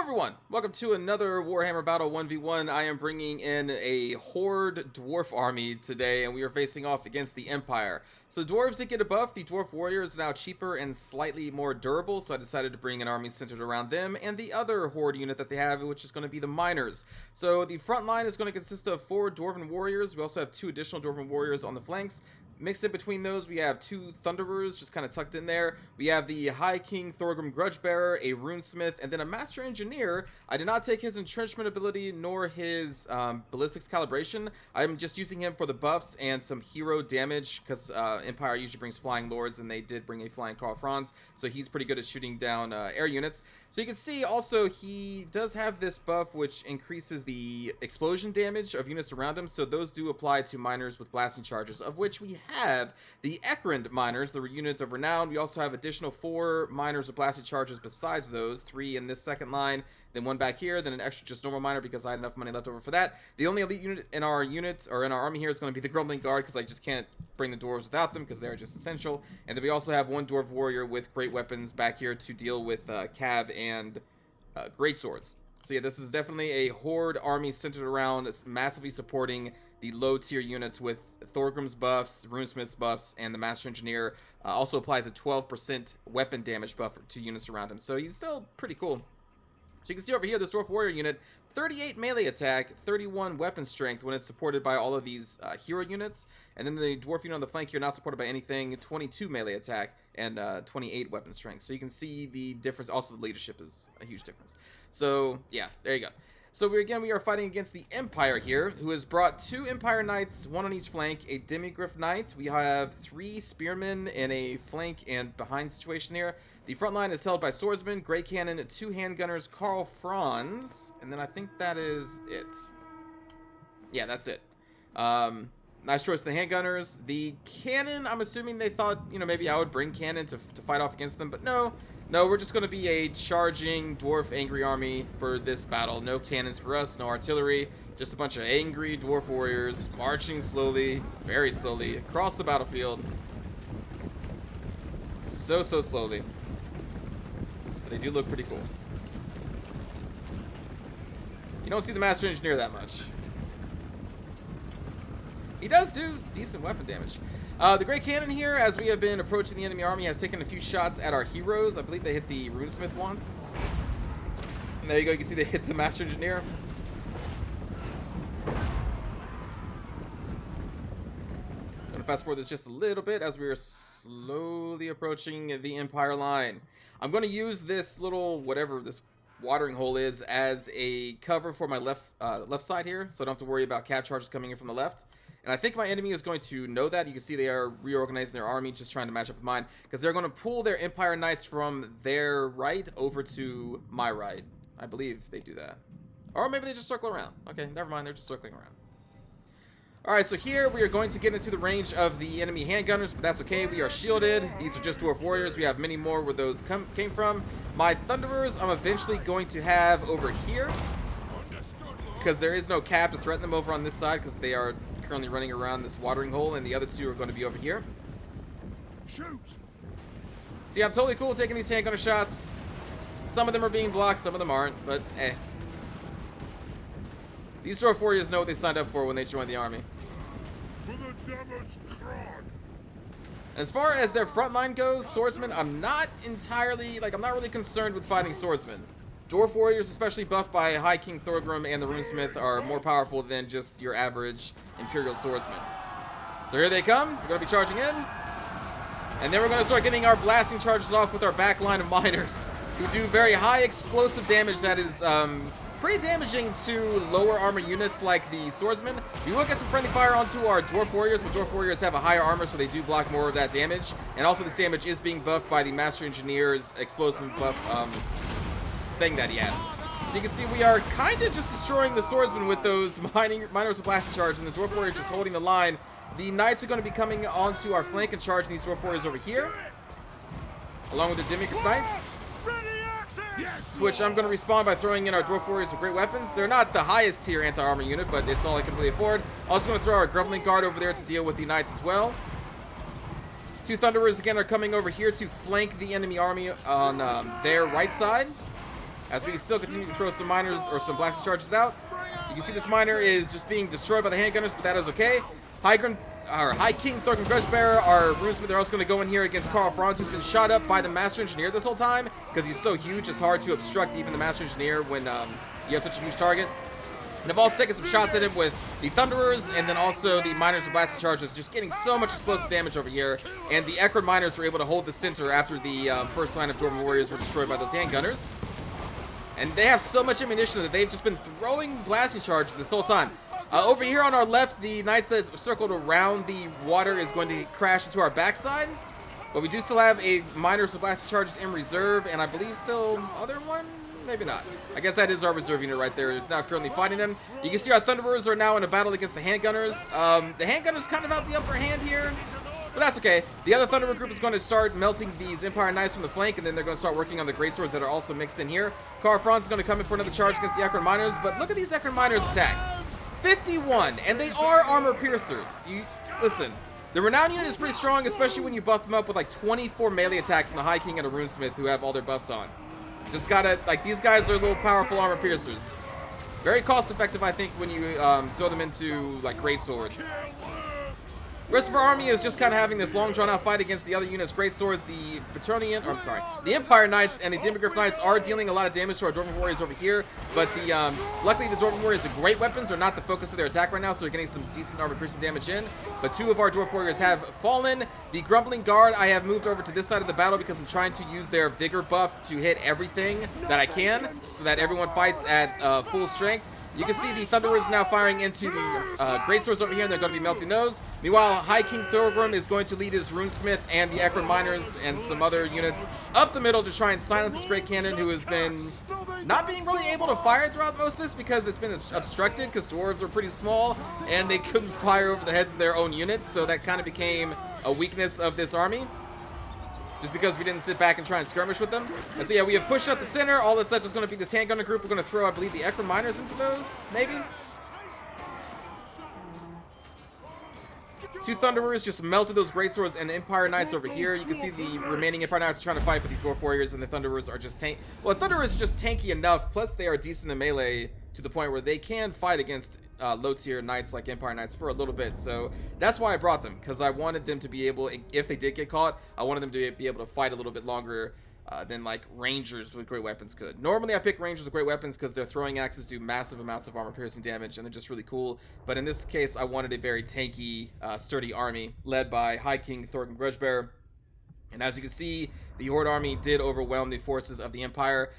everyone, welcome to another Warhammer Battle 1v1. I am bringing in a Horde dwarf army today, and we are facing off against the Empire. So the dwarves did get a buff. The dwarf warriors are now cheaper and slightly more durable, so I decided to bring an army centered around them and the other Horde unit that they have, which is going to be the miners. So the front line is going to consist of 4 dwarven warriors. We also have 2 additional dwarven warriors on the flanks. Mixed in between those, we have 2 Thunderers just kind of tucked in there. We have the High King Thorgrim Grudgebearer, a Runesmith, and then a Master Engineer. I did not take his entrenchment ability nor his ballistics calibration. I'm just using him for the buffs and some hero damage because Empire usually brings flying lords, and they did bring a flying Karl Franz, so he's pretty good at shooting down air units. So you can see also he does have this buff which increases the explosion damage of units around him, so those do apply to miners with blasting charges, of which we have the Ekrend miners, the unit of renown. We also have additional 4 miners with blasting charges besides those, 3 in this second line, then 1 back here, then an extra just normal miner because I had enough money left over for that. The only elite unit in our army here is going to be the Grumbling Guard because I just can't bring the dwarves without them because they're just essential. And then we also have 1 dwarf warrior with great weapons back here to deal with cav and great swords. So yeah, this is definitely a Horde army centered around massively supporting the low tier units with Thorgrim's buffs, Runesmith's buffs, and the Master Engineer also applies a 12% weapon damage buff to units around him. So he's still pretty cool. So you can see over here, this Dwarf Warrior unit, 38 melee attack, 31 weapon strength when it's supported by all of these hero units. And then the Dwarf unit on the flank here, not supported by anything, 22 melee attack and 28 weapon strength. So you can see the difference. Also, the leadership is a huge difference. So, yeah, there you go. So, we are fighting against the Empire here, who has brought 2 Empire Knights, 1 on each flank, a Demigryph Knight. We have 3 Spearmen in a flank and behind situation here. The front line is held by Swordsmen, Great Cannon, 2 Handgunners, Karl Franz, and then I think that is it. Yeah, that's it. Nice choice, the Handgunners. The Cannon, I'm assuming they thought, maybe I would bring Cannon to fight off against them, but no. No, we're just going to be a charging dwarf angry army for this battle. No cannons for us, no artillery. Just a bunch of angry dwarf warriors marching slowly, very slowly, across the battlefield. So slowly. But they do look pretty cool. You don't see the Master Engineer that much. He does do decent weapon damage. The Great Cannon here, as we have been approaching the enemy army, has taken a few shots at our heroes. I believe they hit the Runesmith once. And there you go. You can see they hit the Master Engineer. I'm going to fast forward this just a little bit as we are slowly approaching the Empire line. I'm going to use this little, whatever this watering hole is, as a cover for my left side here, so I don't have to worry about cav charges coming in from the left. And I think my enemy is going to know that. You can see they are reorganizing their army, just trying to match up with mine, because they're going to pull their Empire Knights from their right over to my right. I believe they do that. Or maybe they just circle around. Okay, never mind. They're just circling around. Alright, so here we are going to get into the range of the enemy handgunners, but that's okay. We are shielded. These are just dwarf warriors. We have many more where those came from. My Thunderers I'm eventually going to have over here, because there is no cav to threaten them over on this side, because they are currently running around this watering hole, and the other 2 are going to be over here. Shoot! See, I'm totally cool taking these handgunner shots. Some of them are being blocked, some of them aren't, but eh. These dwarf warriors know what they signed up for when they joined the army. For the devil's crown. As far as their front line goes, swordsmen, I'm not really concerned with fighting swordsmen. Dwarf warriors, especially buffed by High King Thorgrim and the Runesmith, are more powerful than just your average Imperial swordsman. So here they come. We're going to be charging in. And then we're going to start getting our blasting charges off with our back line of miners, who do very high explosive damage that is pretty damaging to lower armor units like the swordsmen. We will get some friendly fire onto our dwarf warriors, but dwarf warriors have a higher armor, so they do block more of that damage. And also this damage is being buffed by the Master Engineer's explosive buff thing that he has. So you can see we are kind of just destroying the swordsmen with those miners with blasting charge, and the dwarf warriors just holding the line. The knights are going to be coming onto our flank and charging these dwarf warriors over here, along with the Demigryph Knights. To which I'm going to respond by throwing in our dwarf warriors with great weapons. They're not the highest tier anti-armor unit, but it's all I can really afford. Also going to throw our Grumbling Guard over there to deal with the knights as well. 2 Thunderers again are coming over here to flank the enemy army on their right side. as we still continue to throw some miners or some blasting charges out. You can see this miner is just being destroyed by the handgunners, but that is okay. High King Thorgan Grudgebearer, our runesmith, are also going to go in here against Karl Franz, who's been shot up by the Master Engineer this whole time because he's so huge. It's hard to obstruct even the Master Engineer when you have such a huge target. And I've also taken some shots at him with the Thunderers, and then also the Miners with Blasting Charges, just getting so much explosive damage over here. And the Ekron Miners were able to hold the center after the first line of Dwarven Warriors were destroyed by those handgunners. And they have so much ammunition that they've just been throwing Blasting Charges this whole time. Over here on our left, the Knights that circled around the water is going to crash into our backside. But we do still have a Miners with Blasting Charges in reserve, and I believe still other one? Maybe not. I guess that is our reserve unit right there. It's now currently fighting them. You can see our Thunderers are now in a battle against the Handgunners. The Handgunners kind of have the upper hand here, but that's okay. The other Thunderer group is going to start melting these Empire Knights from the flank, and then they're going to start working on the Greatswords that are also mixed in here. Karl Franz is going to come in for another charge against the Ekron Miners, but look at these Ekron Miners attack. 51, and they are armor piercers. Listen, the Renown unit is pretty strong, especially when you buff them up with like 24 melee attack from the High King and a Runesmith who have all their buffs on. Just gotta, like, these guys are little powerful armor piercers. Very cost effective, I think, when you throw them into, like, great swords. The rest of our army is just kind of having this long drawn out fight against the other units' great swords. The Patronian, or I'm sorry, the Empire Knights and the Demigryph Knights are dealing a lot of damage to our Dwarven Warriors over here, but the luckily the Dwarven Warriors' great weapons are not the focus of their attack right now, so they're getting some decent armor piercing damage in. But two of our Dwarf Warriors have fallen. The Grumbling Guard I have moved over to this side of the battle because I'm trying to use their Vigor buff to hit everything that I can, so that everyone fights at full strength. You can see the Thunderers now firing into the Greatswords over here, and they're going to be melting those. Meanwhile, High King Thorgrim is going to lead his Runesmith and the Ekron Miners and some other units up the middle to try and silence this Great Cannon, who has been not being really able to fire throughout most of this because it's been obstructed because dwarves are pretty small and they couldn't fire over the heads of their own units, so that kind of became a weakness of this army. Just because we didn't sit back and try and skirmish with them. And so yeah, we have pushed up the center. All that's left is going to be this handgunner group. We're going to throw, I believe, the Ekron Miners into those, maybe? Two Thunderers just melted those Greatswords and Empire Knights over here. You can see the remaining Empire Knights trying to fight, but the Dwarf Warriors and the Thunderers are just well, the Thunderers are just tanky enough, plus they are decent in melee to the point where they can fight against low-tier Knights like Empire Knights for a little bit. So that's why I brought them, because I wanted them to be able, if they did get caught, I wanted them to be able to fight a little bit longer than like Rangers with great weapons could. Normally I pick Rangers with great weapons because their throwing axes do massive amounts of armor piercing damage and they're just really cool. But in this case, I wanted a very tanky, sturdy army led by High King Thorgan Grudgebearer. And as you can see, the Horde army did overwhelm the forces of the Empire.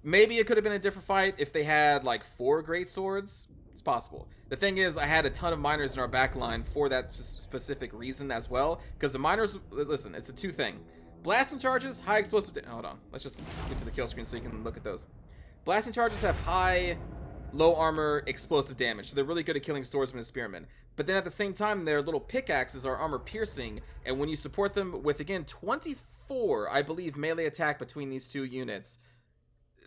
Maybe it could have been a different fight if they had like 4 great swords. It's possible. The thing is, I had a ton of miners in our back line for that specific reason as well. Because the miners, listen, it's a 2 thing. Blasting charges, high explosive. Hold on. Let's just get to the kill screen so you can look at those. Blasting charges have high, low armor, explosive damage. So they're really good at killing swordsmen and spearmen. But then at the same time, their little pickaxes are armor piercing. And when you support them with, again, 24, I believe, melee attack between these 2 units,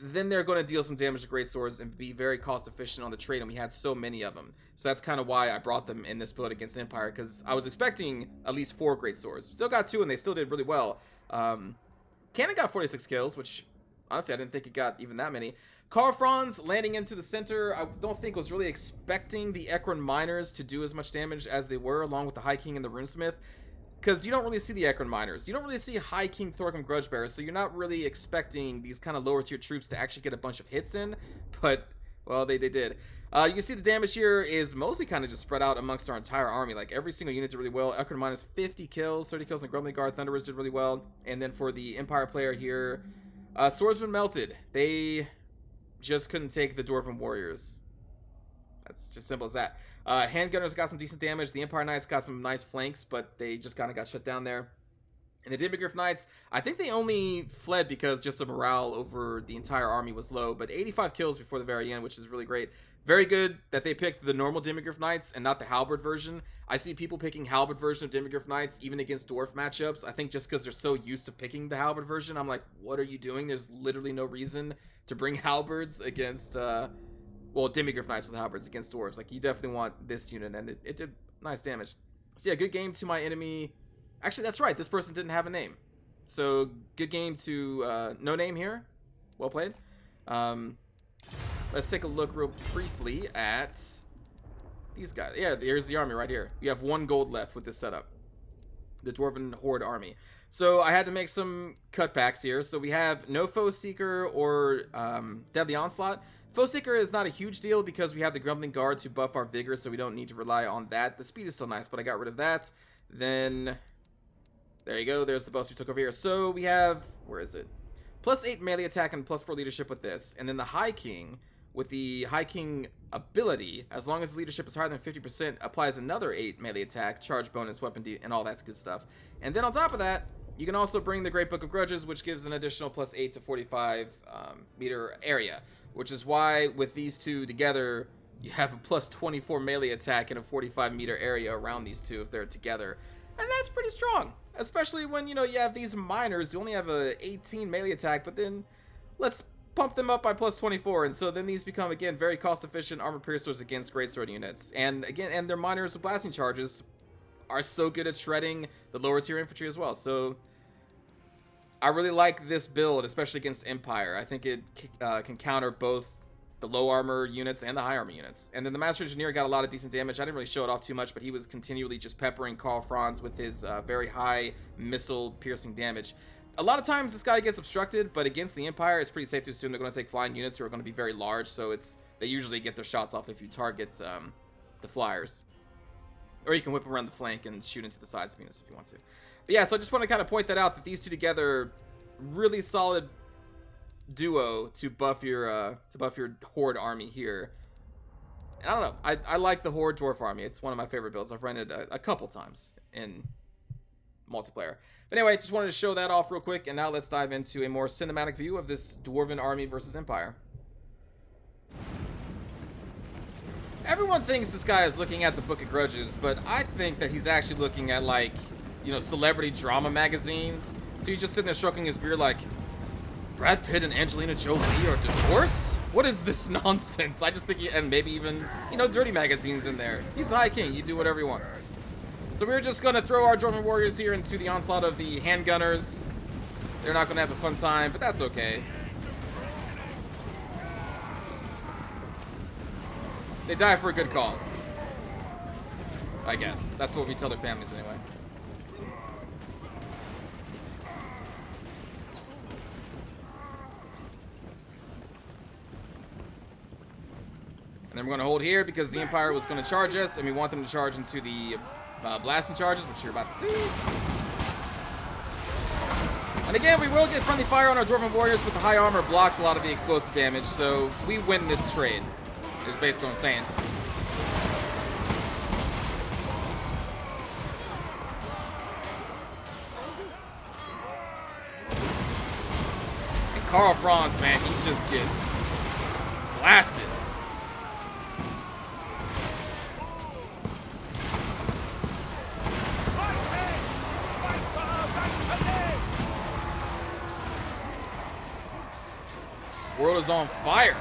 then they're going to deal some damage to great swords and be very cost efficient on the trade, and we had so many of them. So that's kind of why I brought them in this build against Empire, because I was expecting at least 4 great swords. Still got 2, and they still did really well. Cannon got 46 kills, which honestly I didn't think it got even that many. Karl Franz landing into the center, I don't think was really expecting the Ekron Miners to do as much damage as they were, along with the High King and the Runesmith. Because you don't really see the Ekron Miners. You don't really see High King Thorgrim Grudgebearer, so you're not really expecting these kind of lower tier troops to actually get a bunch of hits in. But, well, they did. You can see the damage here is mostly kind of just spread out amongst our entire army. Like, every single unit did really well. Ekron Miners, 50 kills, 30 kills in the Grumbling Guard. Thunderers did really well. And then for the Empire player here, Swordsman melted. They just couldn't take the Dwarven Warriors. That's just simple as that. Handgunners got some decent damage. The Empire Knights got some nice flanks, but they just kind of got shut down there. And the Demigryph Knights, I think they only fled because just the morale over the entire army was low, but 85 kills before the very end, which is really great. Very good that they picked the normal Demigryph Knights and not the Halberd version. I see people picking Halberd version of Demigryph Knights even against Dwarf matchups. I think just because they're so used to picking the Halberd version, I'm like, what are you doing? There's literally no reason to bring Halberds against, well, Demigryph Knights with Halberds against Dwarves. Like, you definitely want this unit, and it did nice damage. So yeah, good game to my enemy. Actually, that's right. This person didn't have a name. So, good game to no name here. Well played. Let's take a look real briefly at these guys. Yeah, here's the army right here. You have 1 gold left with this setup. The Dwarven Horde army. So I had to make some cutbacks here. So we have no Foe Seeker or Deadly Onslaught. Foe Seeker is not a huge deal because we have the Grumbling Guard to buff our Vigor, so we don't need to rely on that. The speed is still nice, but I got rid of that. Then, there you go. There's the buffs we took over here. So we have, where is it? +8 melee attack and +4 leadership with this. And then the High King, with the High King ability, as long as leadership is higher than 50%, applies another 8 melee attack, charge bonus, weapon and all that good stuff. And then on top of that, you can also bring the Great Book of Grudges, which gives an additional +8 to 45 meter area, which is why with these two together, you have a +24 melee attack in a 45 meter area around these two if they're together. And that's pretty strong, especially when, you know, you have these miners who only have a 18 melee attack, but then let's pump them up by +24, and so then these become, again, very cost-efficient armor piercers against greatsword units. And again, and their miners with blasting charges are so good at shredding the lower tier infantry as well. So I really like this build, especially against Empire. I think it can counter both the low armor units and the high armor units. And then the Master Engineer got a lot of decent damage. I didn't really show it off too much, but he was continually just peppering Karl Franz with his very high missile piercing damage. A lot of times this guy gets obstructed, but against the Empire, it's pretty safe to assume they're going to take flying units who are going to be very large, so they usually get their shots off if you target the flyers. Or you can whip around the flank and shoot into the sides of units if you want to. But yeah, so I just want to kind of point that out, that these two together, really solid duo to buff your Horde army here. And I don't know, I like the Horde Dwarf army. It's one of my favorite builds. I've run it a couple times in multiplayer. But anyway, just wanted to show that off real quick, and now let's dive into a more cinematic view of this Dwarven army versus Empire. Everyone thinks this guy is looking at the Book of Grudges, but I think that he's actually looking at, like, you know, celebrity drama magazines. So he's just sitting there stroking his beard like, Brad Pitt and Angelina Jolie are divorced? What is this nonsense? I just think and maybe even, you know, dirty magazines in there. He's the High King. You do whatever he wants. So we're just going to throw our Dwarven warriors here into the onslaught of the handgunners. They're not going to have a fun time, but that's okay. They die for a good cause, I guess. That's what we tell their families anyway. And then we're going to hold here because the Empire was going to charge us, and we want them to charge into the blasting charges, which you're about to see. And again, we will get friendly fire on our Dwarven warriors, but the high armor blocks a lot of the explosive damage, so we win this trade, is basically what I'm saying. And Karl Franz, man, he just gets blasted. World is on fire.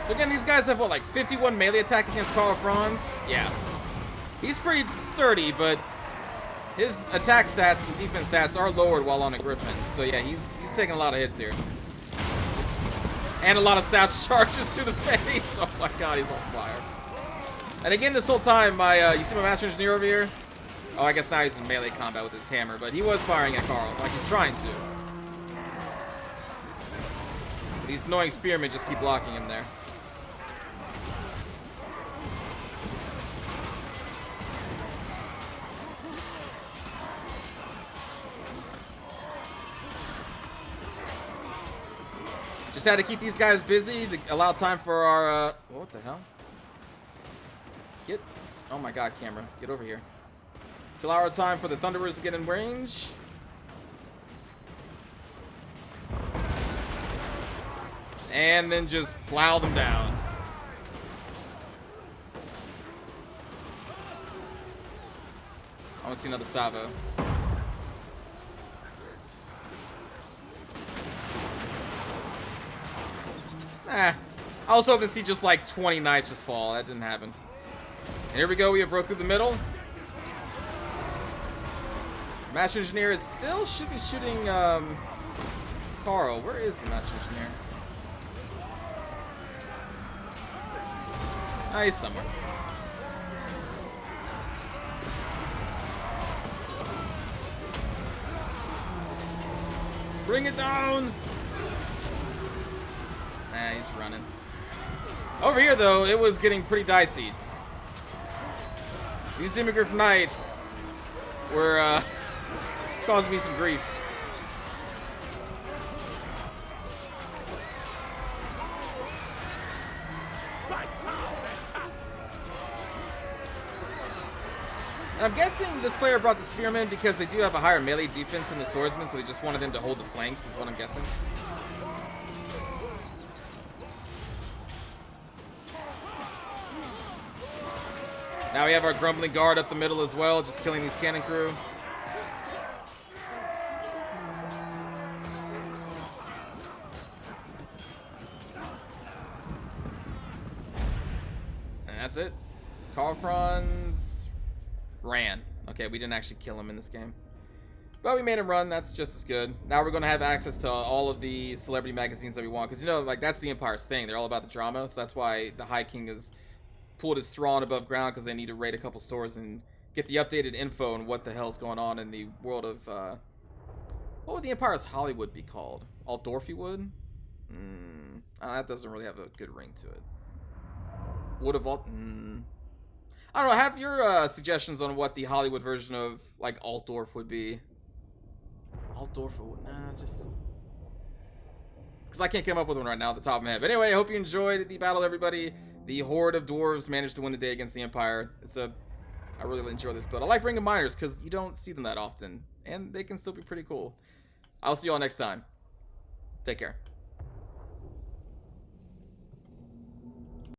So again, these guys have what, like 51 melee attack against Karl Franz? Yeah. He's pretty sturdy, but his attack stats and defense stats are lowered while on a Griffin. So yeah, he's taking a lot of hits here. And a lot of sap charges to the face. Oh my god, he's on fire. And again, this whole time, you see my Master Engineer over here? Oh, I guess now he's in melee combat with his hammer, but he was firing at Karl, like he's trying to. These annoying spearmen just keep blocking him there. Just had to keep these guys busy to allow time for our, what the hell? Oh my god, camera. Get over here. To allow our time for the Thunderers to get in range. And then just plow them down. I want to see another salvo. I was hoping to see just like 20 knights just fall. That didn't happen. And here we go. We have broke through the middle. Master Engineer is still should be shooting Carl. Where is the Master Engineer? Ah, he's somewhere. Bring it down! Nah, he's running. Over here, though, it was getting pretty dicey. These Immigrant Knights were causing me some grief. And I'm guessing this player brought the Spearmen because they do have a higher melee defense than the Swordsmen, so they just wanted them to hold the flanks, is what I'm guessing. Now we have our Grumbling Guard up the middle as well, just killing these cannon crew. And that's it. Carfrons ran. Okay, we didn't actually kill him in this game, but we made him run. That's just as good. Now we're going to have access to all of the celebrity magazines that we want, because, you know, like, that's the Empire's thing. They're all about the drama, so that's why the High King has pulled his Thrawn above ground, because they need to raid a couple stores and get the updated info on what the hell's going on in the world of, what would the Empire's Hollywood be called? Aldorfywood? That doesn't really have a good ring to it. Wood of Alt... I don't know, have your suggestions on what the Hollywood version of, like, Altdorf would be. Altdorf, just... Because I can't come up with one right now at the top of my head. But anyway, I hope you enjoyed the battle, everybody. The Horde of Dwarves managed to win the day against the Empire. I really enjoy this build. I like bringing miners because you don't see them that often. And they can still be pretty cool. I'll see you all next time. Take care.